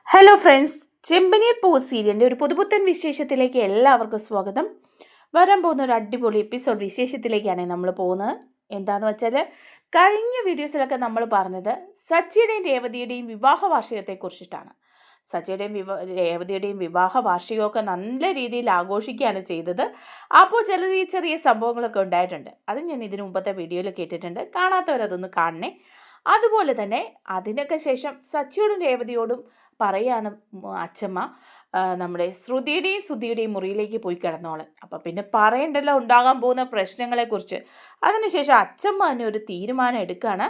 Hello friends, ചെമ്പനീർ പൂവ് സീരിയലിൻ്റെ ഒരു പുതുപുത്തൻ വിശേഷത്തിലേക്ക് എല്ലാവർക്കും സ്വാഗതം. വരാൻ പോകുന്ന ഒരു അടിപൊളി എപ്പിസോഡ് വിശേഷത്തിലേക്കാണ് നമ്മൾ പോകുന്നത്. എന്താണെന്ന് വെച്ചാൽ, കഴിഞ്ഞ വീഡിയോസിലൊക്കെ നമ്മൾ പറഞ്ഞത് സച്ചിയുടെയും രേവതിയുടെയും വിവാഹ വാർഷികത്തെക്കുറിച്ചിട്ടാണ്. രേവതിയുടെയും വിവാഹ വാർഷികമൊക്കെ നല്ല രീതിയിൽ ആഘോഷിക്കുകയാണ് ചെയ്തത്. അപ്പോൾ ചെറിയ ചെറിയ സംഭവങ്ങളൊക്കെ ഉണ്ടായിട്ടുണ്ട്. അത് ഞാൻ ഇതിനു മുമ്പത്തെ വീഡിയോയിൽ കേട്ടിട്ടുണ്ട്. കാണാത്തവരതൊന്ന് കാണണേ. അതുപോലെ തന്നെ അതിനൊക്കെ ശേഷം സച്ചിയോടും രേവതിയോടും പറയാണ് അച്ഛമ്മ, നമ്മുടെ ശ്രുതിയുടെയും സുധിയുടെയും മുറിയിലേക്ക് പോയി കിടന്നോളാൻ. അപ്പം പിന്നെ പറയണ്ടല്ലോ ഉണ്ടാകാൻ പോകുന്ന പ്രശ്നങ്ങളെക്കുറിച്ച്. അതിനുശേഷം അച്ഛമ്മ തന്നെ ഒരു തീരുമാനം എടുക്കുകയാണ്.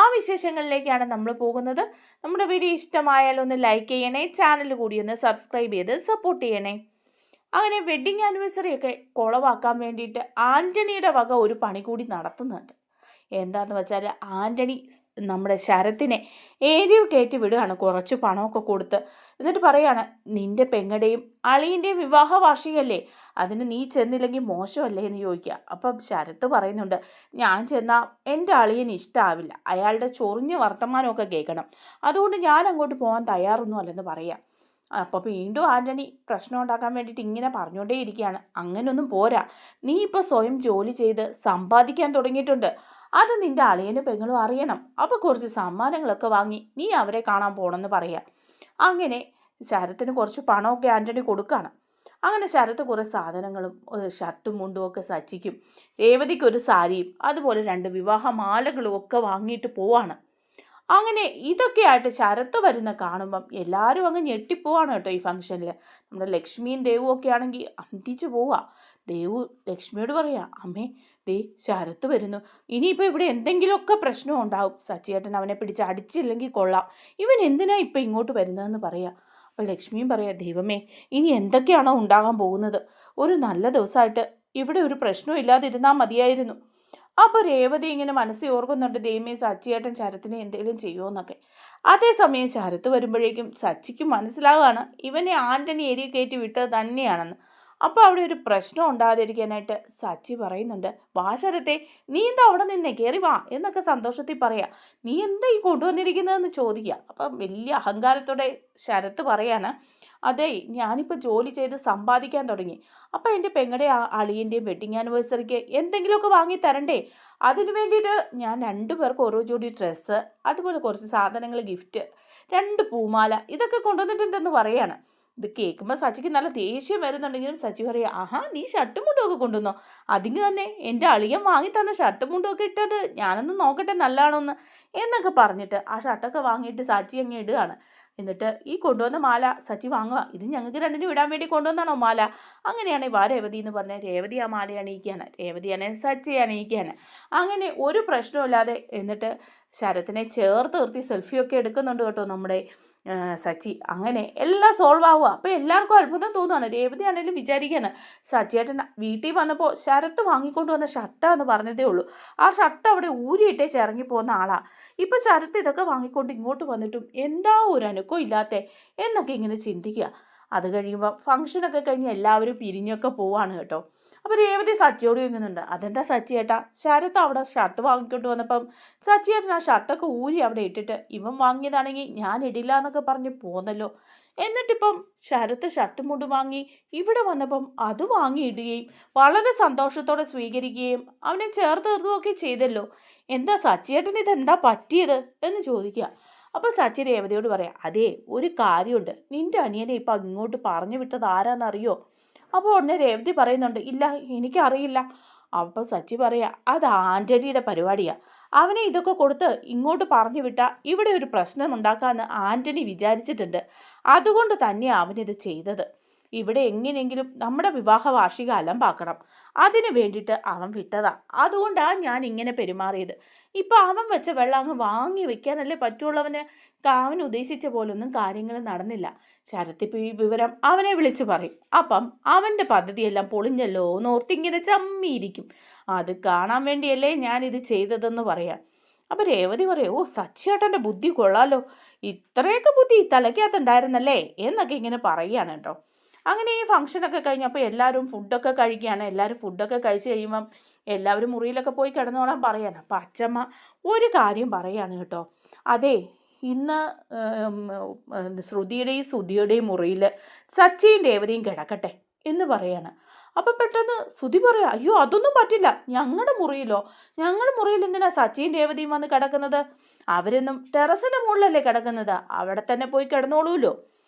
ആ വിശേഷങ്ങളിലേക്കാണ് നമ്മൾ പോകുന്നത്. നമ്മുടെ വീഡിയോ ഇഷ്ടമായാലും ഒന്ന് ലൈക്ക് ചെയ്യണേ, ചാനൽ കൂടി ഒന്ന് സബ്സ്ക്രൈബ് ചെയ്ത് സപ്പോർട്ട് ചെയ്യണേ. അങ്ങനെ വെഡ്ഡിങ് ആനിവേഴ്സറി ഒക്കെ കുളവാക്കാൻ വേണ്ടിയിട്ട് ആൻ്റണിയുടെ വക ഒരു പണി കൂടി നടത്തുന്നുണ്ട്. എന്താണെന്ന് വെച്ചാൽ, ആൻ്റണി നമ്മുടെ ശരത്തിനെ ഏരിയ കയറ്റി വിടുകയാണ്, കുറച്ച് പണമൊക്കെ കൊടുത്ത്. എന്നിട്ട് പറയാണ്, നിൻ്റെ പെങ്ങളുടെയും അളിയൻ്റെയും വിവാഹ വാർഷികമല്ലേ, അതിന് നീ ചെന്നില്ലെങ്കിൽ മോശമല്ലേ എന്ന് ചോദിക്കുക. അപ്പം ശരത്ത് പറയുന്നുണ്ട്, ഞാൻ ചെന്നാൽ എൻ്റെ അളിയന് ഇഷ്ടമാവില്ല, അയാളുടെ ചൊറിഞ്ഞ വർത്തമാനമൊക്കെ കേൾക്കണം, അതുകൊണ്ട് ഞാൻ അങ്ങോട്ട് പോകാൻ തയ്യാറൊന്നും അല്ലെന്ന് പറയാം. അപ്പോൾ വീണ്ടും ആൻ്റണി പ്രശ്നം ഉണ്ടാക്കാൻ വേണ്ടിയിട്ട് ഇങ്ങനെ പറഞ്ഞുകൊണ്ടേ ഇരിക്കുകയാണ്. അങ്ങനെയൊന്നും പോരാ, നീ ഇപ്പോൾ സ്വയം ജോലി ചെയ്ത് സമ്പാദിക്കാൻ തുടങ്ങിയിട്ടുണ്ട്, അത് നിൻ്റെ അളിയനും പെങ്ങളും അറിയണം. അപ്പോൾ കുറച്ച് സമ്മാനങ്ങളൊക്കെ വാങ്ങി നീ അവരെ കാണാൻ പോകണമെന്ന് പറയാം. അങ്ങനെ ശരത്തിന് കുറച്ച് പണമൊക്കെ ആൻ്റണി കൊടുക്കുകയാണ്. അങ്ങനെ ശരത്ത് കുറേ സാധനങ്ങളും ഷർട്ടും മുണ്ടും ഒക്കെ സച്ചിക്കും, രേവതിക്കൊരു സാരിയും അതുപോലെ 2 വിവാഹമാലകളും ഒക്കെ വാങ്ങിയിട്ട് പോവാണ്. അങ്ങനെ ഇതൊക്കെയായിട്ട് ശരത്ത് വരുന്ന കാണുമ്പം എല്ലാവരും അങ്ങ് ഞെട്ടിപ്പോവാണ് കേട്ടോ. ഈ ഫംഗ്ഷനിൽ നമ്മുടെ ലക്ഷ്മിയും ദേവും ഒക്കെ ആണെങ്കിൽ അന്തിച്ചു പോവുക. ദേവു ലക്ഷ്മിയോട് പറയാ, അമ്മേ ദേ ശരത്ത് വരുന്നു, ഇനിയിപ്പോൾ ഇവിടെ എന്തെങ്കിലുമൊക്കെ പ്രശ്നം ഉണ്ടാവും, സച്ചിയേട്ടൻ അവനെ പിടിച്ച് അടിച്ചില്ലെങ്കിൽ കൊള്ളാം, ഇവൻ എന്തിനാ ഇപ്പം ഇങ്ങോട്ട് വരുന്നതെന്ന് പറയാം. അപ്പോൾ ലക്ഷ്മിയും പറയാം, ദൈവമേ ഇനി എന്തൊക്കെയാണോ ഉണ്ടാകാൻ പോകുന്നത്, ഒരു നല്ല ദിവസമായിട്ട് ഇവിടെ ഒരു പ്രശ്നവും ഇല്ലാതിരുന്നാൽ മതിയായിരുന്നു. അപ്പോൾ രേവതി ഇങ്ങനെ മനസ്സിൽ ഓർക്കുന്നുണ്ട്, ദൈവമേ സച്ചിയേട്ടൻ ശരത്തിനെ എന്തെങ്കിലും ചെയ്യുമോയെന്നൊക്കെ. അതേസമയം ശരത്ത് വരുമ്പോഴേക്കും സച്ചിക്ക് മനസ്സിലാവുകയാണ് ഇവനെ ആൻ്റണി ഏരിയ കയറ്റി വിട്ടത് തന്നെയാണെന്ന്. അപ്പോൾ അവിടെ ഒരു പ്രശ്നം ഉണ്ടാകാതിരിക്കാനായിട്ട് സച്ചി പറയുന്നുണ്ട്, വാ ശരത്തെ, നീ എന്താ അവിടെ നിന്നേ, കയറി വാ എന്നൊക്കെ സന്തോഷത്തിൽ പറയാം. നീ എന്താ ഈ കൊണ്ടുവന്നിരിക്കുന്നതെന്ന് ചോദിക്കുക. അപ്പം വലിയ അഹങ്കാരത്തോടെ ശരത്ത് പറയാണ്, അതെ ഞാനിപ്പോൾ ജോലി ചെയ്ത് സമ്പാദിക്കാൻ തുടങ്ങി, അപ്പോൾ എൻ്റെ പെങ്ങളുടെ അളിയൻ്റെയും വെഡ്ഡിങ് ആനിവേഴ്സറിക്ക് എന്തെങ്കിലുമൊക്കെ വാങ്ങി തരണ്ടേ, അതിന് വേണ്ടിയിട്ട് ഞാൻ 2 പേർക്ക് ഓരോ ജോഡി ഡ്രസ്സ്, അതുപോലെ കുറച്ച് സാധനങ്ങൾ, ഗിഫ്റ്റ്, 2 പൂമാല ഇതൊക്കെ കൊണ്ടുവന്നിട്ടുണ്ടെന്ന് പറയാണ്. ഇത് കേൾക്കുമ്പോൾ സച്ചിക്ക് നല്ല ദേഷ്യം വരുന്നുണ്ടെങ്കിലും സച്ചി പറയുക, ആഹാ നീ ഷർട്ടും മുണ്ടും ഒക്കെ കൊണ്ടുവന്നോ, അതിന് തന്നെ എൻ്റെ അളിയൻ വാങ്ങി തന്ന ഷർട്ടും മുണ്ടും ഒക്കെ ഇട്ടിട്ട് ഞാനൊന്ന് നോക്കട്ടെ നല്ലതാണോന്ന് എന്നൊക്കെ പറഞ്ഞിട്ട് ആ ഷർട്ടൊക്കെ വാങ്ങിയിട്ട് സച്ചി അങ്ങ് ഇടുകയാണ്. എന്നിട്ട് ഈ കൊണ്ടുവന്ന മാല സച്ചി വാങ്ങുക, ഇത് ഞങ്ങൾക്ക് 2 ഇടാൻ വേണ്ടി കൊണ്ടുവന്നാണോ മാല, അങ്ങനെയാണെങ്കിൽ വാ രേവതി എന്ന് പറഞ്ഞാൽ രേവതി ആ മാല അണിയിക്കുകയാണ്, രേവതിയാണെങ്കിൽ സച്ചി അണിയിക്കുകയാണ്. അങ്ങനെ ഒരു പ്രശ്നമില്ലാതെ എന്നിട്ട് ശരത്തിനെ ചേർത്ത് നിർത്തി സെൽഫിയൊക്കെ എടുക്കുന്നുണ്ട് കേട്ടോ നമ്മുടെ സച്ചി. അങ്ങനെ എല്ലാം സോൾവ് ആവുക. അപ്പോൾ എല്ലാവർക്കും അത്ഭുതം തോന്നുകയാണ്. രേവതി ആണെങ്കിലും വിചാരിക്കുകയാണ്, സച്ചിയേട്ടൻ വീട്ടിൽ വന്നപ്പോൾ ശരത്ത് വാങ്ങിക്കൊണ്ട് വന്ന ഷർട്ടാന്ന് പറഞ്ഞതേ ഉള്ളൂ, ആ ഷർട്ട് അവിടെ ഊരിയിട്ടേച്ച് ഇറങ്ങിപ്പോകുന്ന ആളാണ്. ഇപ്പോൾ ശരത്ത് ഇതൊക്കെ വാങ്ങിക്കൊണ്ട് ഇങ്ങോട്ട് വന്നിട്ടും എന്താ ഒരു അനക്കവും ഇല്ലാത്തേ എന്നൊക്കെ ഇങ്ങനെ ചിന്തിക്കുക. അത് കഴിയുമ്പോൾ ഫംഗ്ഷനൊക്കെ കഴിഞ്ഞ് എല്ലാവരും പിരിഞ്ഞൊക്കെ പോവാണ് കേട്ടോ. അപ്പോൾ രേവതി സച്ചിയോട് ചോദിക്കുന്നുണ്ട്, അതെന്താ സച്ചിയേട്ടാ, ശരത്ത് അവിടെ ഷർട്ട് വാങ്ങിക്കൊണ്ട് വന്നപ്പം സച്ചിയേട്ടൻ ആ ഷർട്ടൊക്കെ ഊരി അവിടെ ഇട്ടിട്ട് ഇവൻ വാങ്ങിയതാണെങ്കിൽ ഞാൻ ഇടില്ല എന്നൊക്കെ പറഞ്ഞ് പോന്നല്ലോ, എന്നിട്ടിപ്പം ശരത്ത് ഷർട്ട് മുണ്ട് വാങ്ങി ഇവിടെ വന്നപ്പം അത് വാങ്ങിയിടുകയും വളരെ സന്തോഷത്തോടെ സ്വീകരിക്കുകയും അവനെ ചേർത്ത് നിർത്തുകയൊക്കെ ചെയ്തല്ലോ, എന്താ സച്ചിയേട്ടന് ഇതെന്താ പറ്റിയത് എന്ന് ചോദിക്കുക. അപ്പോൾ സച്ചി രേവതിയോട് പറയാം, അതേ ഒരു കാര്യമുണ്ട്, നിൻ്റെ അനിയനെ ഇപ്പം ഇങ്ങോട്ട് പറഞ്ഞു വിട്ടത് ആരാന്നറിയോ. അപ്പോൾ ഉടനെ രേവതി പറയുന്നുണ്ട്, ഇല്ല എനിക്കറിയില്ല. അപ്പോൾ സച്ചി പറയാ, അത് ആൻ്റണിയുടെ പരിപാടിയാണ്, അവനെ ഇതൊക്കെ കൊടുത്ത് ഇങ്ങോട്ട് പറഞ്ഞു വിട്ടാൽ ഇവിടെ ഒരു പ്രശ്നം ഉണ്ടാക്കാമെന്ന് ആൻ്റണി വിചാരിച്ചിട്ടുണ്ട്, അതുകൊണ്ട് തന്നെയാണ് അവനിത് ചെയ്തത്. ഇവിടെ എങ്ങനെയെങ്കിലും നമ്മുടെ വിവാഹ വാർഷിക അലമ്പാക്കണം, അതിന് വേണ്ടിയിട്ട് അവൻ വിട്ടതാ, അതുകൊണ്ടാണ് ഞാൻ ഇങ്ങനെ പെരുമാറിയത്. ഇപ്പം അവൻ വെച്ച വെള്ളം അങ്ങ് വാങ്ങി വെക്കാനല്ലേ പറ്റുള്ളവന്, അവൻ ഉദ്ദേശിച്ച പോലൊന്നും കാര്യങ്ങൾ നടന്നില്ല. ശരത്തിപ്പോൾ ഈ വിവരം അവനെ വിളിച്ച് പറയും, അപ്പം അവൻ്റെ പദ്ധതിയെല്ലാം പൊളിഞ്ഞല്ലോ എന്നോർത്തിങ്ങനെ ചമ്മിയിരിക്കും. അത് കാണാൻ വേണ്ടിയല്ലേ ഞാനിത് ചെയ്തതെന്ന് പറയാം. അപ്പം രേവതി പറയും, ഓ സച്ചിയേട്ടൻ്റെ ബുദ്ധി കൊള്ളാലോ, ഇത്രയൊക്കെ ബുദ്ധി തലയ്ക്കകത്തുണ്ടായിരുന്നല്ലേ എന്നൊക്കെ ഇങ്ങനെ പറയുകയാണ് കേട്ടോ. അങ്ങനെ ഈ ഫംഗ്ഷനൊക്കെ കഴിഞ്ഞപ്പോൾ എല്ലാവരും ഫുഡൊക്കെ കഴിക്കുകയാണ്. എല്ലാവരും ഫുഡൊക്കെ കഴിച്ച് കഴിയുമ്പം എല്ലാവരും മുറിയിലൊക്കെ പോയി കിടന്നോളാൻ പറയാണ്. അപ്പം അച്ചമ്മ ഒരു കാര്യം പറയാണ് കേട്ടോ, അതെ ഇന്ന് ശ്രുതിയുടെയും സുധിയുടെയും മുറിയിൽ സച്ചിയും രേവതിയും കിടക്കട്ടെ എന്ന് പറയാണ്. അപ്പം പെട്ടെന്ന് ശ്രുതി പറയാം, അയ്യോ അതൊന്നും പറ്റില്ല, ഞങ്ങളുടെ മുറിയിലോ? ഞങ്ങളുടെ മുറിയിൽ എന്തിനാ സച്ചിയും രേവതിയും വന്ന് കിടക്കുന്നത്? അവരൊന്നും ടെറസിൻ്റെ മുകളിലല്ലേ കിടക്കുന്നത്, അവിടെ തന്നെ പോയി കിടന്നോളൂല്ലോ.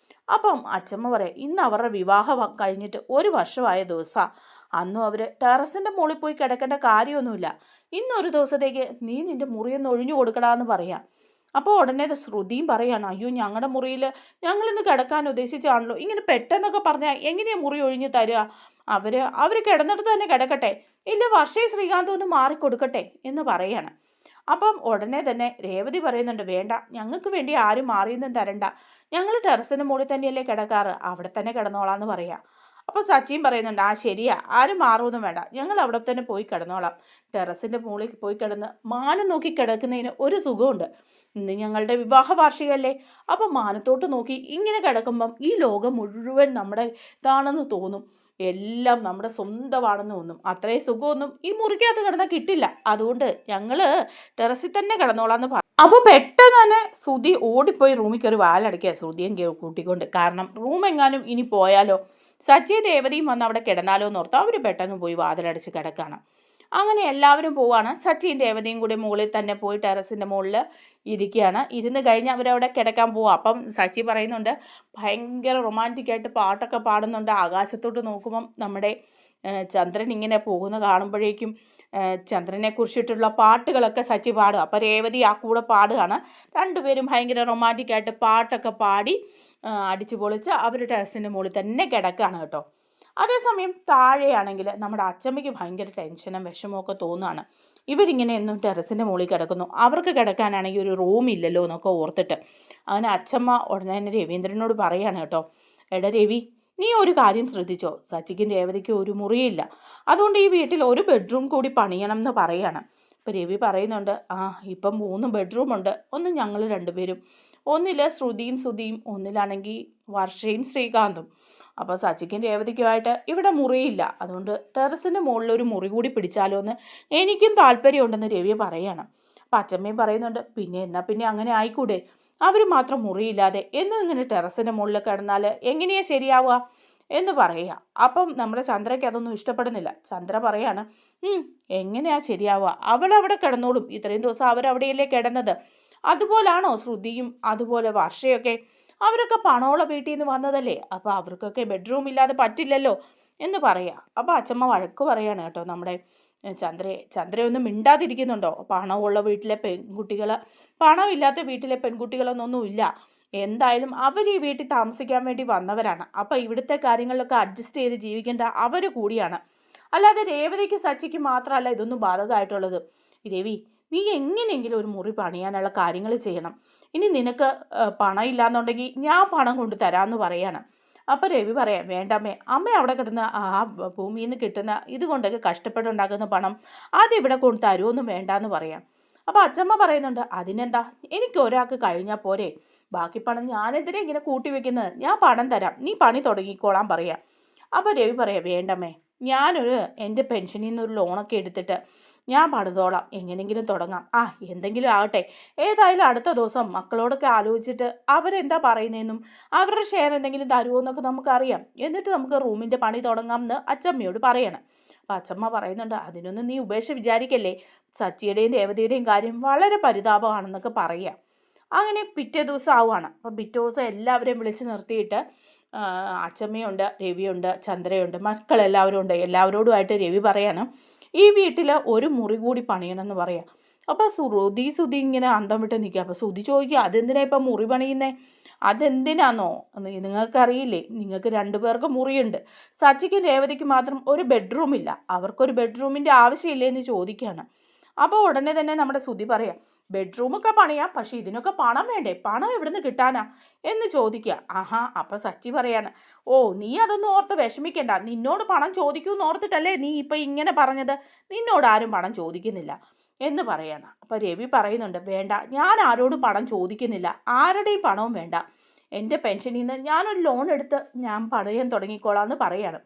അപ്പം അച്ഛമ്മ പറയാം, ഇന്ന് അവരുടെ വിവാഹം കഴിഞ്ഞിട്ട് 1 വർഷമായ ദിവസമാണ്. അന്നും അവർ ടെറസിൻ്റെ മുകളിൽ പോയി കിടക്കേണ്ട കാര്യമൊന്നുമില്ല. ഇന്നൊരു ദിവസത്തേക്ക് നീ നിൻ്റെ മുറിയൊന്ന് ഒഴിഞ്ഞു കൊടുക്കടാന്ന് പറയാം. അപ്പോൾ ഉടനെ ശ്രുതിയും പറയാണ്, അയ്യോ ഞങ്ങളുടെ മുറിയിൽ ഞങ്ങളിന്ന് കിടക്കാൻ ഉദ്ദേശിച്ചാണല്ലോ, ഇങ്ങനെ പെട്ടെന്നൊക്കെ പറഞ്ഞാൽ എങ്ങനെയാണ് മുറി ഒഴിഞ്ഞു തരിക? അവർ കിടന്നിടത്ത് തന്നെ കിടക്കട്ടെ, ഇല്ല വർഷയും ശ്രീകാന്തും ഒന്ന് മാറിക്കൊടുക്കട്ടെ എന്ന് പറയാണ്. അപ്പം ഉടനെ തന്നെ രേവതി പറയുന്നുണ്ട്, വേണ്ട, ഞങ്ങൾക്ക് വേണ്ടി ആരും മാറിയൊന്നും തരണ്ട, ഞങ്ങൾ ടെറസിന് മുകളിൽ തന്നെയല്ലേ കിടക്കാറ്, അവിടെ തന്നെ കിടന്നോളാന്ന് പറയാം. അപ്പോൾ സച്ചിൻ പറയുന്നുണ്ട്, ആ ശരിയാ, ആരും മാറുമൊന്നും വേണ്ട, ഞങ്ങൾ അവിടെ തന്നെ പോയി കിടന്നോളാം. ടെറസിൻ്റെ മുകളിൽ പോയി കിടന്ന് മാനം നോക്കി കിടക്കുന്നതിന് ഒരു സുഖമുണ്ട്. ഇന്ന് ഞങ്ങളുടെ വിവാഹ വാർഷികമല്ലേ, അപ്പം മാനത്തോട്ട് നോക്കി ഇങ്ങനെ കിടക്കുമ്പം ഈ ലോകം മുഴുവൻ നമ്മുടെ ഇതാണെന്ന് തോന്നും, എല്ലാം നമ്മുടെ സ്വന്തമാണെന്ന് തോന്നും. അത്രയും സുഖമൊന്നും ഈ മുറിക്കകത്ത് കിടന്നാൽ കിട്ടില്ല. അതുകൊണ്ട് ഞങ്ങൾ ടെറസിൽ തന്നെ കിടന്നോളാന്ന് പറഞ്ഞു. അപ്പോൾ പെട്ടെന്ന് തന്നെ ശ്രുതി ഓടിപ്പോയി റൂമിൽ കയറി വാലടയ്ക്കുക ശ്രുതിയും കൂട്ടിക്കൊണ്ട്. കാരണം റൂം എങ്ങാനും ഇനി പോയാലോ, സച്ചിയും രേവതിയും വന്ന് അവിടെ കിടന്നാലോ എന്നോർത്ത് അവർ പെട്ടെന്ന് പോയി വാതിലടച്ച് കിടക്കുകയാണ്. അങ്ങനെ എല്ലാവരും പോവാണ്. സച്ചിയും രേവതിയും കൂടി മുകളിൽ തന്നെ പോയി ടെറസിൻ്റെ മുകളിൽ ഇരിക്കുകയാണ്. ഇരുന്ന് കഴിഞ്ഞ് അവരവിടെ കിടക്കാൻ പോവുക. അപ്പം സച്ചി പറയുന്നുണ്ട്, ഭയങ്കര റൊമാൻറ്റിക്കായിട്ട് പാട്ടൊക്കെ പാടുന്നുണ്ട്. ആകാശത്തോട്ട് നോക്കുമ്പം നമ്മുടെ ചന്ദ്രൻ ഇങ്ങനെ പോകുന്ന കാണുമ്പോഴേക്കും ചന്ദ്രനെക്കുറിച്ചിട്ടുള്ള പാട്ടുകളൊക്കെ സച്ചി പാടുക. അപ്പോൾ രേവതി ആ കൂടെ പാടുകയാണ്. രണ്ടുപേരും ഭയങ്കര റൊമാൻറ്റിക്കായിട്ട് പാട്ടൊക്കെ പാടി അടിച്ചു പൊളിച്ച് അവർ ടെറസിൻ്റെ മുകളിൽ തന്നെ കിടക്കുകയാണ് കേട്ടോ. അതേസമയം താഴെയാണെങ്കിൽ നമ്മുടെ അച്ചമ്മയ്ക്ക് ഭയങ്കര ടെൻഷനും വിഷമമൊക്കെ തോന്നുകയാണ്. ഇവരിങ്ങനെ എന്നും ടെറസിൻ്റെ മുകളിൽ കിടക്കുന്നു, അവർക്ക് കിടക്കാനാണെങ്കിൽ ഒരു റൂമില്ലല്ലോ എന്നൊക്കെ ഓർത്തിട്ട്. അങ്ങനെ അച്ചമ്മ ഉടനെ തന്നെ രവീന്ദ്രനോട് പറയാണ് കേട്ടോ, എടാ രവി, നീ ഒരു കാര്യം ശ്രദ്ധിച്ചോ, സച്ചിക്കും രേവതിക്കും ഒരു മുറിയില്ല, അതുകൊണ്ട് ഈ വീട്ടിൽ ഒരു ബെഡ്റൂം കൂടി പണിയണം എന്ന് പറയാണ്. അപ്പോൾ രവി പറയുന്നുണ്ട്, ഇപ്പം 3 ബെഡ്റൂമുണ്ട്, ഒന്ന് ഞങ്ങൾ രണ്ടുപേരും, ഒന്നിൽ ശ്രുതിയും സുധിയും, ഒന്നിലാണെങ്കിൽ വർഷയും ശ്രീകാന്തും. അപ്പോൾ സച്ചിക്കും രേവതിക്കുമായിട്ട് ഇവിടെ മുറിയില്ല, അതുകൊണ്ട് ടെറസിൻ്റെ മുകളിലൊരു മുറി കൂടി പിടിച്ചാലോ എന്ന് എനിക്കും താല്പര്യമുണ്ടെന്ന് രവി പറയണം. അപ്പം അച്ചമ്മയും പറയുന്നുണ്ട്, പിന്നെ അങ്ങനെ ആയിക്കൂടെ, അവർ മാത്രം മുറിയില്ലാതെ എന്നും ഇങ്ങനെ ടെറസിൻ്റെ മുകളിൽ കിടന്നാൽ എങ്ങനെയാണ് ശരിയാവുക എന്ന് പറയുക. അപ്പം നമ്മുടെ ചന്ദ്രയ്ക്ക് അതൊന്നും ഇഷ്ടപ്പെടുന്നില്ല. ചന്ദ്ര പറയാണ്, എങ്ങനെയാ ശരിയാവുക, അവളവിടെ കിടന്നോളും, ഇത്രയും ദിവസം അവരവിടെയല്ലേ കിടന്നത്, അതുപോലാണോ ശ്രുതിയും അതുപോലെ വർഷയൊക്കെ, അവരൊക്കെ പണമുള്ള വീട്ടിൽ നിന്ന് വന്നതല്ലേ, അപ്പോൾ അവർക്കൊക്കെ ബെഡ്റൂം ഇല്ലാതെ പറ്റില്ലല്ലോ എന്ന് പറയുക. അപ്പോൾ അച്ചമ്മ വഴക്ക് പറയാണ് കേട്ടോ നമ്മുടെ ചന്ദ്രയൊന്നും മിണ്ടാതിരിക്കുന്നുണ്ടോ. പണമുള്ള വീട്ടിലെ പെൺകുട്ടികൾ, പണമില്ലാത്ത വീട്ടിലെ പെൺകുട്ടികളൊന്നും ഇല്ല, എന്തായാലും അവർ ഈ വീട്ടിൽ താമസിക്കാൻ വേണ്ടി വന്നവരാണ്, അപ്പോൾ ഇവിടുത്തെ കാര്യങ്ങളിലൊക്കെ അഡ്ജസ്റ്റ് ചെയ്ത് ജീവിക്കേണ്ട അവർ കൂടിയാണ്, അല്ലാതെ രേവതിക്ക് സച്ചിക്ക് മാത്രമല്ല ഇതൊന്നും ബാധകമായിട്ടുള്ളത്. രവി, നീ എങ്ങനെയെങ്കിലും ഒരു മുറി പണിയാനുള്ള കാര്യങ്ങൾ ചെയ്യണം, ഇനി നിനക്ക് പണം ഇല്ലാന്നുണ്ടെങ്കിൽ ഞാൻ പണം കൊണ്ട് തരാമെന്ന് പറയാണ്. അപ്പോൾ രവി പറയാം, വേണ്ടമ്മേ, അമ്മ അവിടെ കിട്ടുന്ന ആ ഭൂമിയിൽ നിന്ന് കിട്ടുന്ന ഇതുകൊണ്ടൊക്കെ കഷ്ടപ്പെട്ടുണ്ടാക്കുന്ന പണം അതിവിടെ കൊണ്ട് തരുമൊന്നും വേണ്ടാന്ന് പറയാം. അപ്പോൾ അച്ചമ്മ പറയുന്നുണ്ട്, അതിനെന്താ, എനിക്ക് ഒരാൾക്ക് കഴിഞ്ഞാൽ പോരെ, ബാക്കി പണം ഞാനെന്തിനാ ഇങ്ങനെ കൂട്ടി വെക്കുന്നത്, ഞാൻ പണം തരാം, നീ പണി തുടങ്ങിക്കോളാൻ പറയാം. അപ്പോൾ രവി പറയാം, വേണ്ടമ്മേ, എൻ്റെ പെൻഷനിൽ നിന്നൊരു ലോണൊക്കെ എടുത്തിട്ട് ഞാൻ പണിതോളാം, എങ്ങനെയെങ്കിലും തുടങ്ങാം, എന്തെങ്കിലും ആകട്ടെ, ഏതായാലും അടുത്ത ദിവസം മക്കളോടൊക്കെ ആലോചിച്ചിട്ട് അവരെന്താ പറയുന്നതെന്നും അവരുടെ ഷെയർ എന്തെങ്കിലും തരുമോ എന്നൊക്കെ നമുക്കറിയാം, എന്നിട്ട് നമുക്ക് റൂമിൻ്റെ പണി തുടങ്ങാം എന്ന് അച്ചമ്മയോട് പറയണം. അപ്പം അച്ചമ്മ പറയുന്നുണ്ട്, അതിനൊന്നും നീ ഉപേക്ഷ വിചാരിക്കല്ലേ, സച്ചിയുടെയും രേവതിയുടെയും കാര്യം വളരെ പരിതാപമാണെന്നൊക്കെ പറയുക. അങ്ങനെ പിറ്റേ ദിവസം ആവുകയാണ്. അപ്പം പിറ്റേ ദിവസം എല്ലാവരെയും വിളിച്ച് നിർത്തിയിട്ട് അച്ചമ്മയുണ്ട്, രവിയുണ്ട്, ചന്ദ്രയുണ്ട്, മക്കളെല്ലാവരും ഉണ്ട്, എല്ലാവരോടുമായിട്ട് രവി പറയാണ്, ഈ വീട്ടിൽ ഒരു മുറി കൂടി പണിയണമെന്ന് പറയാം. അപ്പോൾ സുധി ഇങ്ങനെ അന്തം വിട്ട് നിൽക്കുക. അപ്പോൾ സുധി ചോദിക്കുക, അതെന്തിനാ ഇപ്പം മുറി പണിയുന്നേ, അതെന്തിനാന്നോ, നിങ്ങൾക്കറിയില്ലേ, നിങ്ങൾക്ക് 2 പേർക്ക് മുറിയുണ്ട്, സച്ചിക്കും രേവതിക്ക് മാത്രം ഒരു ബെഡ്റൂം ഇല്ല, അവർക്കൊരു ബെഡ്റൂമിൻ്റെ ആവശ്യമില്ലേ എന്ന് ചോദിക്കുകയാണ്. അപ്പോൾ ഉടനെ തന്നെ നമ്മുടെ സുധി പറയാം, ബെഡ്റൂമൊക്കെ പണിയാം, പക്ഷേ ഇതിനൊക്കെ പണം വേണ്ടേ, പണം എവിടുന്ന് കിട്ടാനാ എന്ന് ചോദിക്കുക. അപ്പം സച്ചി പറയാണ്, നീ അതൊന്നും ഓർത്ത് വിഷമിക്കണ്ട, നിന്നോട് പണം ചോദിക്കുമെന്ന് ഓർത്തിട്ടല്ലേ നീ ഇപ്പം ഇങ്ങനെ പറഞ്ഞത്, നിന്നോട് ആരും പണം ചോദിക്കുന്നില്ല എന്ന് പറയാണ്. അപ്പോൾ രവി പറയുന്നുണ്ട്, വേണ്ട, ഞാൻ ആരോടും പണം ചോദിക്കുന്നില്ല, ആരുടെയും പണവും വേണ്ട, എൻ്റെ പെൻഷനിൽ നിന്ന് ഞാനൊരു ലോൺ എടുത്ത് ഞാൻ പണയം തുടങ്ങിക്കോളാം എന്ന് പറയാണ്.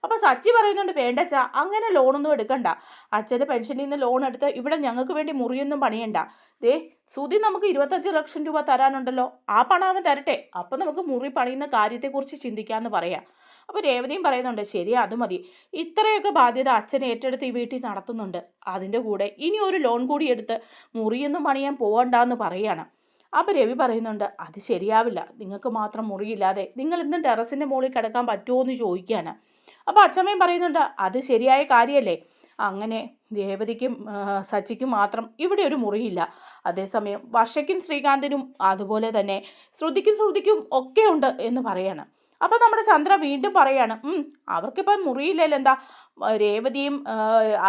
അപ്പോൾ സച്ചി പറയുന്നുണ്ട് വേണ്ടച്ചാ അങ്ങനെ ലോണൊന്നും എടുക്കണ്ട, അച്ഛൻ്റെ പെൻഷനിൽ നിന്ന് ലോൺ എടുത്ത് ഇവിടെ ഞങ്ങൾക്ക് വേണ്ടി മുറിയൊന്നും പണിയണ്ട. ദേ സുധി നമുക്ക് 25 ലക്ഷം രൂപ തരാനുണ്ടല്ലോ, ആ പണം അവൻ തരട്ടെ, അപ്പം നമുക്ക് മുറി പണിയുന്ന കാര്യത്തെക്കുറിച്ച് ചിന്തിക്കാമെന്ന് പറയാം. അപ്പോൾ രേവതിയും പറയുന്നുണ്ട് ശരിയാ അത് മതി, ഇത്രയൊക്കെ ബാധ്യത അച്ഛൻ ഏറ്റെടുത്ത് ഈ വീട്ടിൽ നടത്തുന്നുണ്ട്, അതിൻ്റെ കൂടെ ഇനി ഒരു ലോൺ കൂടി എടുത്ത് മുറിയൊന്നും പണിയാൻ പോകണ്ടെന്ന് പറയാണ്. അപ്പോൾ രവി പറയുന്നുണ്ട് അത് ശരിയാവില്ല, നിങ്ങൾക്ക് മാത്രം മുറിയില്ലാതെ നിങ്ങൾ ഇന്നും ടെറസിൻ്റെ മുകളിൽ കിടക്കാൻ പറ്റുമോ എന്ന് ചോദിക്കുകയാണ്. അപ്പോൾ അച്ഛമ്മയും പറയുന്നുണ്ട് അത് ശരിയായ കാര്യമല്ലേ, അങ്ങനെ രേവതിക്കും സച്ചിക്കും മാത്രം ഇവിടെ ഒരു മുറിയില്ല, അതേസമയം വർഷയ്ക്കും ശ്രീകാന്തിനും അതുപോലെ തന്നെ ശ്രുതിക്കും ഒക്കെ ഉണ്ട് എന്ന് പറയാണ്. അപ്പോൾ നമ്മുടെ ചന്ദ്ര വീണ്ടും പറയാണ് അവർക്കിപ്പം മുറിയില്ലല്ലോ, എന്താ രേവതിയും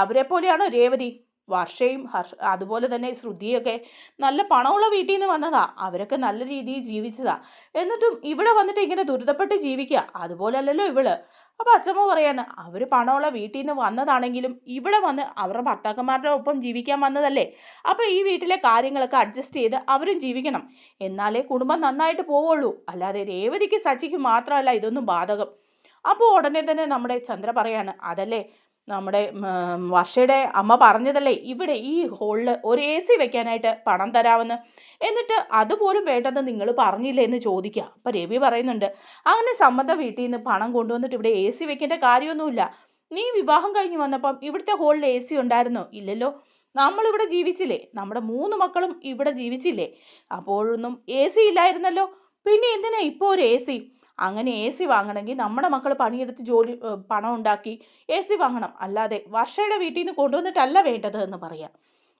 അവരെ പോലെയാണ് രേവതി, വർഷയും അതുപോലെ തന്നെ ശ്രുതിയൊക്കെ നല്ല പണമുള്ള വീട്ടിൽ നിന്ന് വന്നതാ, അവരൊക്കെ നല്ല രീതിയിൽ ജീവിച്ചതാ, എന്നിട്ടും ഇവിടെ വന്നിട്ട് ഇങ്ങനെ ദുരിതപ്പെട്ട് ജീവിക്കുക, അതുപോലല്ലല്ലോ ഇവള്. അപ്പോൾ അച്ഛമ്മ പറയാണ് അവർ പണമുള്ള വീട്ടിൽ നിന്ന് വന്നതാണെങ്കിലും ഇവിടെ വന്ന് അവരുടെ ഭർത്താക്കന്മാരുടെ ഒപ്പം ജീവിക്കാൻ വന്നതല്ലേ, അപ്പോൾ ഈ വീട്ടിലെ കാര്യങ്ങളൊക്കെ അഡ്ജസ്റ്റ് ചെയ്ത് അവരും ജീവിക്കണം, എന്നാലേ കുടുംബം നന്നായിട്ട് പോവുള്ളൂ, അല്ലാതെ രേവതിക്ക് സച്ചിക്ക് മാത്രമല്ല ഇതൊന്നും ബാധകം. അപ്പോൾ ഉടനെ തന്നെ നമ്മുടെ ചന്ദ്ര പറയാണ് അതല്ലേ നമ്മുടെ വർഷയുടെ അമ്മ പറഞ്ഞതല്ലേ ഇവിടെ ഈ ഹോളിൽ ഒരു AC വെക്കാനായിട്ട് പണം തരാമെന്ന്, എന്നിട്ട് അതുപോലും വേണ്ടെന്ന് നിങ്ങൾ പറഞ്ഞില്ലേ എന്ന് ചോദിക്കുക. അപ്പോൾ രവി പറയുന്നുണ്ട് അങ്ങനെ സമ്മത വീട്ടിൽ നിന്ന് പണം കൊണ്ടുവന്നിട്ട് ഇവിടെ AC വെക്കേണ്ട കാര്യമൊന്നുമില്ല, നീ വിവാഹം കഴിഞ്ഞ് വന്നപ്പം ഇവിടുത്തെ ഹോളിൽ AC ഉണ്ടായിരുന്നോ? ഇല്ലല്ലോ, നമ്മളിവിടെ ജീവിച്ചില്ലേ, നമ്മുടെ 3 മക്കളും ഇവിടെ ജീവിച്ചില്ലേ, അപ്പോഴൊന്നും AC ഇല്ലായിരുന്നല്ലോ, പിന്നെ എന്തിനാ ഇപ്പോൾ ഒരു AC? അങ്ങനെ AC വാങ്ങണമെങ്കിൽ നമ്മുടെ മക്കൾ പണിയെടുത്ത് പണം ഉണ്ടാക്കി AC വാങ്ങണം, അല്ലാതെ വർഷയുടെ വീട്ടിൽ നിന്ന് കൊണ്ടുവന്നിട്ടല്ല വേണ്ടത് എന്ന് പറയാം.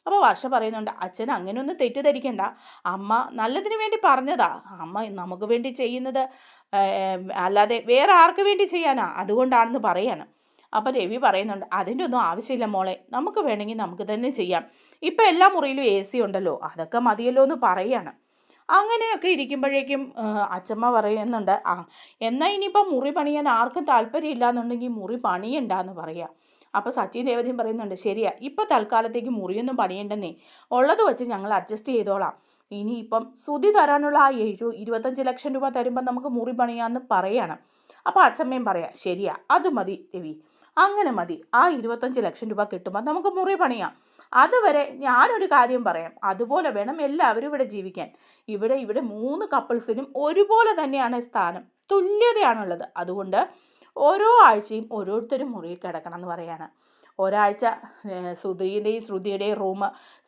അപ്പോൾ വർഷ പറയുന്നുണ്ട് അച്ഛൻ അങ്ങനെയൊന്നും തെറ്റിദ്ധരിക്കണ്ട, അമ്മ നല്ലതിന് വേണ്ടി പറഞ്ഞതാ, അമ്മ നമുക്ക് വേണ്ടി ചെയ്യുന്നത് അല്ലാതെ വേറെ ആർക്ക് വേണ്ടി ചെയ്യാനാ, അതുകൊണ്ടാണെന്ന് പറയാണ്. അപ്പോൾ രവി പറയുന്നുണ്ട് അതിൻ്റെ ഒന്നും ആവശ്യമില്ല മോളെ, നമുക്ക് വേണമെങ്കിൽ നമുക്ക് തന്നെ ചെയ്യാം, ഇപ്പം എല്ലാ മുറിയിലും AC ഉണ്ടല്ലോ, അതൊക്കെ മതിയല്ലോ എന്ന് പറയാണ്. അങ്ങനെയൊക്കെ ഇരിക്കുമ്പോഴേക്കും അച്ഛമ്മ പറയുന്നുണ്ട് എന്നാൽ ഇനിയിപ്പം മുറി പണിയാൻ ആർക്കും താല്പര്യമില്ല എന്നുണ്ടെങ്കിൽ മുറി പണിയണ്ടെന്ന് പറയാം. അപ്പോൾ സച്ചിൻ രേവതിയും പറയുന്നുണ്ട് ശരിയാ, ഇപ്പം തൽക്കാലത്തേക്ക് മുറിയൊന്നും പണിയണ്ടെന്നേ, ഉള്ളത് വെച്ച് ഞങ്ങൾ അഡ്ജസ്റ്റ് ചെയ്തോളാം, ഇനിയിപ്പം സുധി തരാനുള്ള ആ 25 ലക്ഷം രൂപ തരുമ്പോൾ നമുക്ക് മുറി പണിയാമെന്ന് പറയണം. അപ്പോൾ അച്ഛമ്മയും പറയാം ശരിയാ അത് മതി രവി, അങ്ങനെ മതി, ആ 25 ലക്ഷം രൂപ കിട്ടുമ്പോൾ നമുക്ക് മുറി പണിയാം, അതുവരെ ഞാനൊരു കാര്യം പറയാം, അതുപോലെ വേണം എല്ലാവരും ഇവിടെ ജീവിക്കാൻ, ഇവിടെ 3 കപ്പിൾസിനും ഒരുപോലെ തന്നെയാണ് സ്ഥാനം, തുല്യതയാണുള്ളത്, അതുകൊണ്ട് ഓരോ ആഴ്ചയും ഓരോരുത്തരും മുറിയിൽ കിടക്കണം എന്ന് പറയാണ്. ഒരാഴ്ച സുധിയുടെയും ശ്രുതിയുടെയും റൂം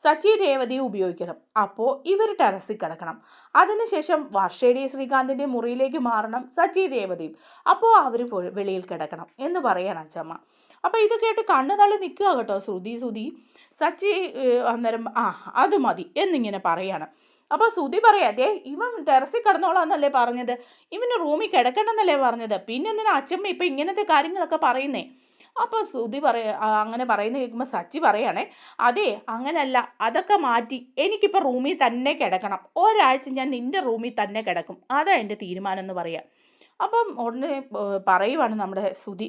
സച്ചി രേവതിയും ഉപയോഗിക്കണം, അപ്പോൾ ഇവർ ടെറസിൽ കിടക്കണം, അതിനുശേഷം വർഷയുടെയും ശ്രീകാന്തിൻ്റെയും മുറിയിലേക്ക് മാറണം സച്ചി രേവതിയും, അപ്പോൾ അവർ വെളിയിൽ കിടക്കണം എന്ന് പറയണം അച്ഛമ്മ. അപ്പോൾ ഇത് കേട്ട് കണ്ണു തള്ളി നിൽക്കുക കേട്ടോ സുധി സച്ചി അന്നേരം അത് മതി എന്നിങ്ങനെ പറയാണ്. അപ്പോൾ സുധി പറയാതെ ഇവൻ ടെറസിൽ കിടന്നോളാന്നല്ലേ പറഞ്ഞത്, ഇവന് റൂമിൽ കിടക്കണമെന്നല്ലേ പറഞ്ഞത്, പിന്നെ എന്തിനാ അച്ഛമ്മ ഇപ്പം ഇങ്ങനത്തെ കാര്യങ്ങളൊക്കെ പറയുന്നേ? അപ്പോൾ സുധി അങ്ങനെ പറയുന്ന കേൾക്കുമ്പോൾ സച്ചി പറയണേ അതെ അങ്ങനല്ല, അതൊക്കെ മാറ്റി എനിക്കിപ്പോൾ റൂമിൽ തന്നെ കിടക്കണം, ഒരാഴ്ച ഞാൻ നിൻ്റെ റൂമിൽ തന്നെ കിടക്കും, അതാ എൻ്റെ തീരുമാനം എന്ന് പറയാം. അപ്പം ഉടനെ പറയുവാണ് നമ്മുടെ ശ്രുതി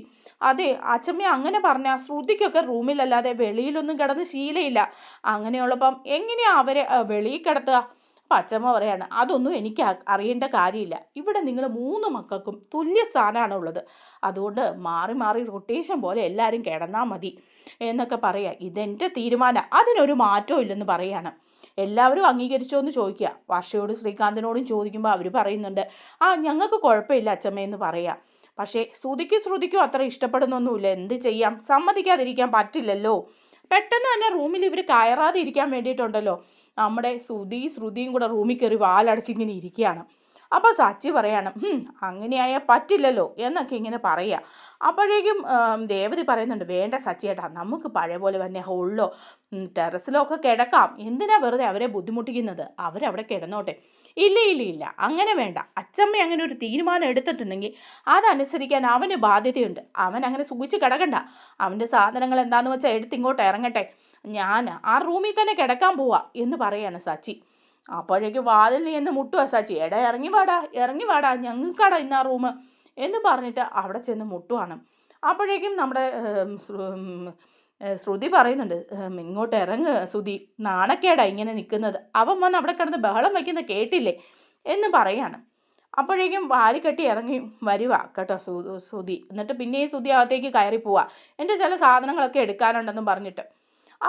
അതെ അച്ഛമ്മ അങ്ങനെ പറഞ്ഞാൽ ശ്രുതിക്കൊക്കെ റൂമിലല്ലാതെ വെളിയിലൊന്നും കിടന്ന് ശീലയില്ല, അങ്ങനെയുള്ളപ്പം എങ്ങനെയാണ് അവരെ വെളിയിൽ കിടത്തുക? അപ്പം അച്ഛമ്മ പറയാണ് അതൊന്നും എനിക്ക് അറിയേണ്ട കാര്യമില്ല, ഇവിടെ നിങ്ങൾ 3 മക്കൾക്കും തുല്യ സ്ഥാനമാണ് ഉള്ളത്, അതുകൊണ്ട് മാറി മാറി റൊട്ടേഷൻ പോലെ എല്ലാവരും കിടന്നാൽ മതി എന്നൊക്കെ പറയാം, ഇതെൻ്റെ തീരുമാനം, അതിനൊരു മാറ്റവും ഇല്ലെന്ന് പറയാണ്. എല്ലാവരും അംഗീകരിച്ചോ എന്ന് ചോദിക്കുക. വർഷയോടും ശ്രീകാന്തിനോടും ചോദിക്കുമ്പോൾ അവർ പറയുന്നുണ്ട് ഞങ്ങൾക്ക് കുഴപ്പമില്ല അച്ഛമ്മയെന്ന് പറയാം. പക്ഷേ ശ്രുതിക്കും അത്ര ഇഷ്ടപ്പെടുന്നൊന്നുമില്ല, എന്ത് ചെയ്യാം, സമ്മതിക്കാതിരിക്കാൻ പറ്റില്ലല്ലോ. പെട്ടെന്ന് തന്നെ റൂമിൽ ഇവർ കയറാതെ ഇരിക്കാൻ വേണ്ടിയിട്ടുണ്ടല്ലോ നമ്മുടെ ശ്രുതിയും കൂടെ റൂമിൽ കയറി വാലടച്ചിങ്ങനെ ഇരിക്കുകയാണ്. അപ്പോൾ സച്ചി പറയാണ് അങ്ങനെയായാൽ പറ്റില്ലല്ലോ എന്നൊക്കെ ഇങ്ങനെ പറയുക. അപ്പോഴേക്കും രേവതി പറയുന്നുണ്ട് വേണ്ട സച്ചിയേട്ടാ, നമുക്ക് പഴയ പോലെ തന്നെ ഹോളിലോ ടെറസിലോ ഒക്കെ കിടക്കാം, എന്തിനാ വെറുതെ അവരെ ബുദ്ധിമുട്ടിക്കുന്നത്, അവരവിടെ കിടന്നോട്ടെ. ഇല്ല അങ്ങനെ വേണ്ട, അച്ഛമ്മ അങ്ങനെ ഒരു തീരുമാനം എടുത്തിട്ടുണ്ടെങ്കിൽ അതനുസരിക്കാൻ അവന് ബാധ്യതയുണ്ട്, അവൻ അങ്ങനെ സുഖിച്ച് കിടക്കണ്ട, അവൻ്റെ സാധനങ്ങൾ എന്താണെന്ന് വെച്ചാൽ എടുത്തിങ്ങോട്ട് ഇറങ്ങട്ടെ, ഞാൻ ആ റൂമിൽ തന്നെ കിടക്കാൻ പോവാ എന്ന് പറയാണ് സച്ചി. അപ്പോഴേക്ക് വാതിൽ നീ എന്ന് മുട്ടുക സച്ചി, ഇറങ്ങി വാടാ ഞങ്ങൾക്കാടാ ഇന്ന് ആ റൂം എന്ന് പറഞ്ഞിട്ട് അവിടെ ചെന്ന് മുട്ടുവാണ്. അപ്പോഴേക്കും നമ്മുടെ ശ്രുതി പറയുന്നുണ്ട് ഇങ്ങോട്ട് ഇറങ്ങ് ശ്രുതി, നാണക്കേടാ ഇങ്ങനെ നിൽക്കുന്നത്, അവൻ വന്ന് അവിടെ കിടന്ന് ബഹളം വയ്ക്കുന്ന കേട്ടില്ലേ എന്ന് പറയാണ്. അപ്പോഴേക്കും വാരിക്കെട്ടി ഇറങ്ങി വരുക കേട്ടോ സുധി. എന്നിട്ട് പിന്നെയും സുധി അകത്തേക്ക് കയറി പോവാ, എൻ്റെ ചില സാധനങ്ങളൊക്കെ എടുക്കാനുണ്ടെന്നും പറഞ്ഞിട്ട്.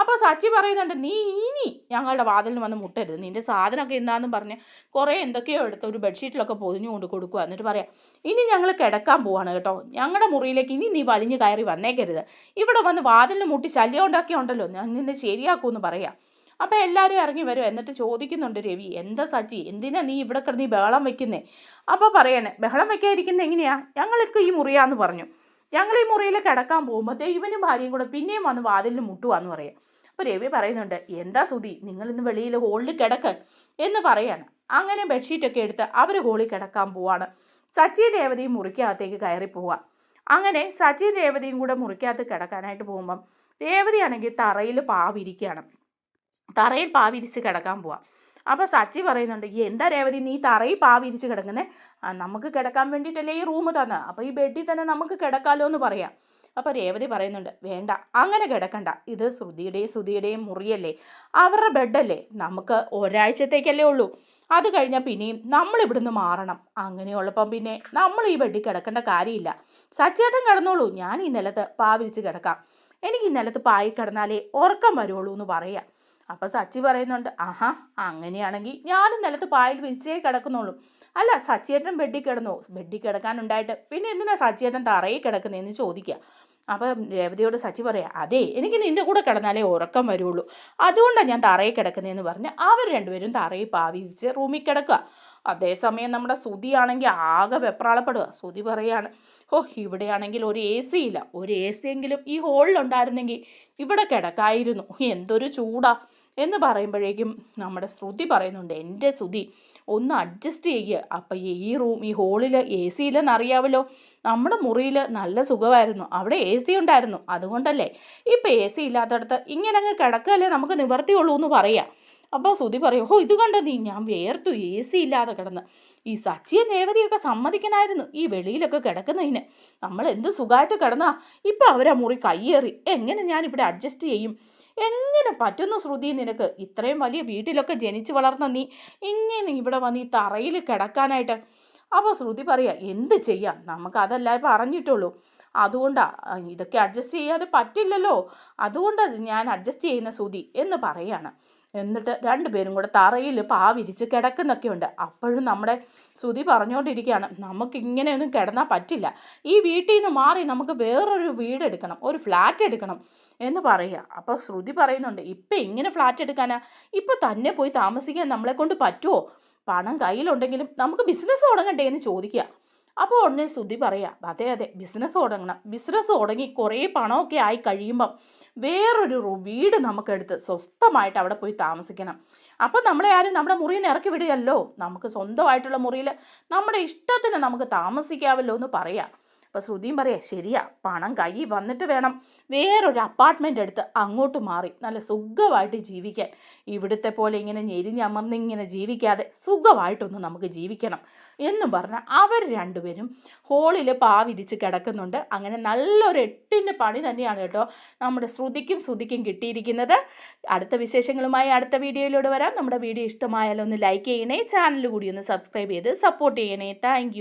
അപ്പോൾ സച്ചി പറയുന്നുണ്ട്, നീ ഇനി ഞങ്ങളുടെ വാതിലിന് വന്ന് മുട്ടരുത്, നിൻ്റെ സാധനമൊക്കെ എന്താണെന്നും പറഞ്ഞ് കുറേ എന്തൊക്കെയോ എടുത്ത് ഒരു ബെഡ്ഷീറ്റിലൊക്കെ പൊതിഞ്ഞു കൊണ്ട് കൊടുക്കുക. എന്നിട്ട് പറയാം, ഇനി ഞങ്ങൾ കിടക്കാൻ പോവാണ് കേട്ടോ, ഞങ്ങളുടെ മുറിയിലേക്ക് ഇനി നീ വലിഞ്ഞു കയറി വന്നേക്കരുത്, ഇവിടെ വന്ന് വാതിലിന് മുട്ടി ശല്യം ഉണ്ടാക്കിയുണ്ടല്ലോ, ഞാൻ നിന്നെ ശരിയാക്കുമെന്ന് പറയാം. അപ്പോൾ എല്ലാവരും ഇറങ്ങി വരും. എന്നിട്ട് ചോദിക്കുന്നുണ്ട് രവി, എന്താ സച്ചി, എന്തിനാ നീ ഇവിടെ കിടന്ന് ഈ ബഹളം വെക്കുന്നേ? അപ്പോൾ പറയണേ, ബഹളം വെക്കാതിരിക്കുന്നത് എങ്ങനെയാ, ഞങ്ങൾക്ക് ഈ മുറിയാന്ന് പറഞ്ഞു, ഞങ്ങൾ ഈ മുറിയിൽ കിടക്കാൻ പോകുമ്പോൾ ഇവനും ഭാര്യയും കൂടെ പിന്നെയും വന്ന് വാതിലിന് മുട്ടുവാന്ന് പറയാം. അപ്പോൾ രവി പറയുന്നുണ്ട്, എന്താ സുധി, നിങ്ങളിന്ന് വെളിയിൽ ഹോളിൽ കിടക്ക് എന്ന് പറയാണ്. അങ്ങനെ ബെഡ്ഷീറ്റൊക്കെ എടുത്ത് അവർ ഹോളിൽ കിടക്കാൻ പോവാണ്. സച്ചിൻ രേവതിയും മുറിക്കകത്തേക്ക് കയറി പോവാം. അങ്ങനെ സച്ചിൻ രേവതിയും കൂടെ മുറിക്കകത്ത് കിടക്കാനായിട്ട് പോകുമ്പം രേവതിയാണെങ്കിൽ തറയിൽ പാവിരിക്കുകയാണ്. തറയിൽ പാവിരിച്ച് കിടക്കാൻ പോവാം. അപ്പോൾ സച്ചി പറയുന്നുണ്ട്, എന്താ രേവതി നീ തറയിൽ പാവിരിച്ച് കിടക്കുന്നേ? നമുക്ക് കിടക്കാൻ വേണ്ടിയിട്ടല്ലേ ഈ റൂം തന്നെ, അപ്പോൾ ഈ ബെഡിൽ തന്നെ നമുക്ക് കിടക്കാമല്ലോ എന്ന് പറയാം. അപ്പോൾ രേവതി പറയുന്നുണ്ട്, വേണ്ട, അങ്ങനെ കിടക്കണ്ട, ഇത് സുധിയുടെയും മുറിയല്ലേ, അവരുടെ ബെഡല്ലേ, നമുക്ക് ഒരാഴ്ചത്തേക്കല്ലേ ഉള്ളൂ, അത് കഴിഞ്ഞാൽ പിന്നെയും നമ്മൾ ഇവിടുന്ന് മാറണം, അങ്ങനെയുള്ളപ്പം പിന്നെ നമ്മൾ ഈ ബെഡിൽ കിടക്കേണ്ട കാര്യമില്ല, സച്ചേട്ടൻ കിടന്നോളൂ, ഞാൻ ഈ നിലത്ത് പാവിരിച്ച് കിടക്കാം, എനിക്ക് ഈ നിലത്ത് പായി കിടന്നാലേ ഉറക്കം വരുള്ളൂ എന്ന് പറയാം. അപ്പം സച്ചി പറയുന്നുണ്ട്, ആഹാ, അങ്ങനെയാണെങ്കിൽ ഞാനും നിലത്ത് പായിൽ വിരിച്ചേ കിടക്കുന്നുള്ളൂ, അല്ല സച്ചിയേട്ടൻ ബെഡിൽ കിടന്നു, ബെഡിൽ കിടക്കാനുണ്ടായിട്ട് പിന്നെ എന്തിനാ സച്ചിയേട്ടൻ തറയിൽ കിടക്കുന്നതെന്ന് ചോദിക്കുക. അപ്പം രേവതിയോട് സച്ചി പറയാം, അതെ, എനിക്ക് നിൻ്റെ കൂടെ കിടന്നാലേ ഉറക്കം വരുള്ളൂ, അതുകൊണ്ടാണ് ഞാൻ തറയിൽ കിടക്കുന്നതെന്ന് പറഞ്ഞ് അവർ രണ്ടുപേരും തറയിൽ പാവിരിച്ച് റൂമിൽ കിടക്കുക. അതേസമയം നമ്മുടെ സുധിയാണെങ്കിൽ ആകെ വെപ്രാളപ്പെടുക. സുധി പറയാണ്, ഇവിടെയാണെങ്കിൽ ഒരു എ സി ഇല്ല, ഒരു എ സി എങ്കിലും ഈ ഹോളിലുണ്ടായിരുന്നെങ്കിൽ ഇവിടെ കിടക്കായിരുന്നു, എന്തൊരു ചൂടാ എന്ന് പറയുമ്പോഴേക്കും നമ്മുടെ ശ്രുതി പറയുന്നുണ്ട്, എൻ്റെ സുധി ഒന്ന് അഡ്ജസ്റ്റ് ചെയ്യുക, അപ്പം ഈ ഹോളിൽ എ സി ഇല്ലെന്ന് അറിയാമല്ലോ, നമ്മുടെ മുറിയിൽ നല്ല സുഖമായിരുന്നു, അവിടെ എ സി ഉണ്ടായിരുന്നു, അതുകൊണ്ടല്ലേ ഇപ്പം എ സി ഇല്ലാത്തടത്ത് ഇങ്ങനെ അങ്ങ് കിടക്കുകയല്ലേ നമുക്ക് നിവർത്തിയുള്ളൂ എന്ന് പറയാം. അപ്പോൾ സുധി പറയും, ഇത് കണ്ടോ നീ, ഞാൻ വേർത്തു എ സി ഇല്ലാതെ കിടന്ന്, ഈ സച്ചിയും രേവതിയൊക്കെ സമ്മതിക്കണമായിരുന്നു ഈ വെളിയിലൊക്കെ കിടക്കുന്നതിന്, നമ്മൾ എന്ത് സുഖമായിട്ട് കിടന്നാ, ഇപ്പം അവരാ മുറി കയ്യേറി, എങ്ങനെ ഞാനിവിടെ അഡ്ജസ്റ്റ് ചെയ്യും, എങ്ങനെ പറ്റുന്നു ശ്രുതി നിനക്ക്, ഇത്രയും വലിയ വീട്ടിലൊക്കെ ജനിച്ചു വളർന്ന നീ ഇങ്ങനെ ഇവിടെ വന്ന് ഈ തറയിൽ കിടക്കാനായിട്ട്. അപ്പോൾ ശ്രുതി പറയാ, എന്ത് ചെയ്യാം, നമുക്കതല്ല പറഞ്ഞിട്ടുള്ളൂ, അതുകൊണ്ടാണ് ഇതൊക്കെ അഡ്ജസ്റ്റ് ചെയ്യാതെ പറ്റില്ലല്ലോ, അതുകൊണ്ടാണ് ഞാൻ അഡ്ജസ്റ്റ് ചെയ്യുന്ന ശ്രുതി എന്ന് പറയാണ്. എന്നിട്ട് രണ്ടുപേരും കൂടെ തറയിൽ പാവിരിച്ച് കിടക്കുന്നൊക്കെയുണ്ട്. അപ്പോഴും നമ്മുടെ ശ്രുതി പറഞ്ഞുകൊണ്ടിരിക്കുകയാണ്, നമുക്കിങ്ങനെയൊന്നും കിടന്നാൽ പറ്റില്ല, ഈ വീട്ടിൽ നിന്ന് മാറി നമുക്ക് വേറൊരു വീടെടുക്കണം, ഒരു ഫ്ലാറ്റ് എടുക്കണം എന്ന് പറയുക. അപ്പോൾ ശ്രുതി പറയുന്നുണ്ട്, ഇപ്പം ഇങ്ങനെ ഫ്ലാറ്റ് എടുക്കാനാ, ഇപ്പം തന്നെ പോയി താമസിക്കാൻ നമ്മളെ കൊണ്ട് പറ്റുമോ, പണം കയ്യിലുണ്ടെങ്കിലും നമുക്ക് ബിസിനസ് തുടങ്ങണ്ടേ എന്ന് ചോദിക്കുക. അപ്പോൾ ഉടനെ ശ്രുതി പറയാം, അതെ ബിസിനസ് തുടങ്ങണം, ബിസിനസ് തുടങ്ങി കുറേ പണമൊക്കെ ആയി കഴിയുമ്പം വേറൊരു വീട് നമുക്കെടുത്ത് സ്വസ്ഥമായിട്ട് അവിടെ പോയി താമസിക്കണം, അപ്പം നമ്മളെ ആരും നമ്മുടെ മുറിയിൽ നിന്ന് ഇറക്കി വിടുകയല്ലോ, നമുക്ക് സ്വന്തമായിട്ടുള്ള മുറിയിൽ നമ്മുടെ ഇഷ്ടത്തിന് നമുക്ക് താമസിക്കാമല്ലോ എന്ന് പറയാം. അപ്പോൾ ശ്രുതിയും പറയാം, ശരിയാ, പണം കയ്യിൽ വന്നിട്ട് വേണം വേറൊരു അപ്പാർട്ട്മെൻ്റ് എടുത്ത് അങ്ങോട്ട് മാറി നല്ല സുഖമായിട്ട് ജീവിക്കാൻ, ഇവിടുത്തെ പോലെ ഇങ്ങനെ ഞെരിഞ്ഞമർന്നിങ്ങനെ ജീവിക്കാതെ സുഖമായിട്ടൊന്ന് നമുക്ക് ജീവിക്കണം എന്നും പറഞ്ഞാൽ അവർ രണ്ടുപേരും ഹോളിൽ പാവിരിച്ച് കിടക്കുന്നുണ്ട്. അങ്ങനെ നല്ലൊരു 8ൻ്റെ പണി തന്നെയാണ് കേട്ടോ നമ്മുടെ ശ്രുതിക്കും കിട്ടിയിരിക്കുന്നത്. അടുത്ത വിശേഷങ്ങളുമായി അടുത്ത വീഡിയോയിലൂടെ വരാം. നമ്മുടെ വീഡിയോ ഇഷ്ടമായാലോ ഒന്ന് ലൈക്ക് ചെയ്യണേ, ചാനൽ കൂടി ഒന്ന് സബ്സ്ക്രൈബ് ചെയ്ത് സപ്പോർട്ട് ചെയ്യണേ. താങ്ക്